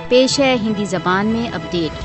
پیش ہے ہندی زبان میں اپڈیٹ۔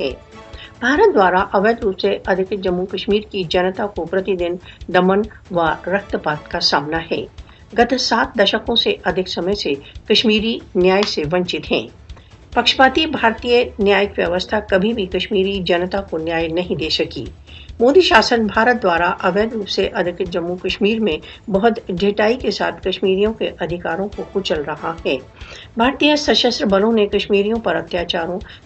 ہے۔ بھارت دوارا اویدھ روپ سے ادھکت جموں کشمیر کی جنتا کو پرتیدن دمن و رکتپات کا سامنا ہے۔ گت 7 دشکوں سے ادھک سمے سے کشمیری نیائے سے ونچت ہیں۔ پکشپاتی بھارتیہ نیائک ویوستھا کبھی بھی کشمیری جنتا کو نیائے نہیں دے سکی۔ مودی شاسن بھارت دوارا اویدھ روپ سے ادھکت جموں کشمیر میں بہت ڈھٹائی کے ساتھ کشمیریوں کے ادھیکاروں کو کچل رہا ہے۔ بھارتیہ سشستر بلوں نے کشمیریوں پر اتیاچاروں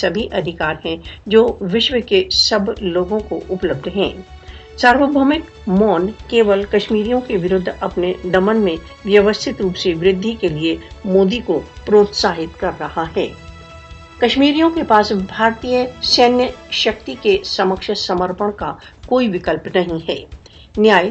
سبھی ادھیکار ہیں جو وشو کے سب لوگوں کو اپلبدھ ہیں۔ ساروبھومک مون کیول کشمیریوں کے ورد اپنے دمن میں ویوستھت روپ سے ودھی کے لیے مودی کو پروتساہت کر رہا ہے۔ کشمیریوں کے پاس بھارتیہ سینیہ شکتی کے سمکش سمرپن کا کوئی وکلپ نہیں ہے۔ نیائے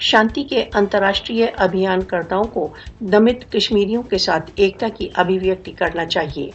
شانتی کے انترراشٹریہ ابھیان کرتاؤں کو دمت کشمیریوں کے ساتھ ایکتا کی ابھیویکتی کرنا چاہیے۔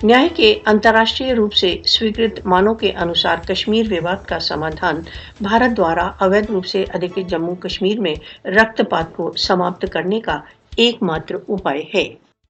نیائے کے انترراشٹریہ روپ سے سویکرت مانوں کے انوسار کشمیر وواد کا سمادھان بھارت دوارا اویدھ روپ سے ادھکت جموں کشمیر میں رکتپات کو سماپت کرنے کا ایک ماتر اپائے ہے۔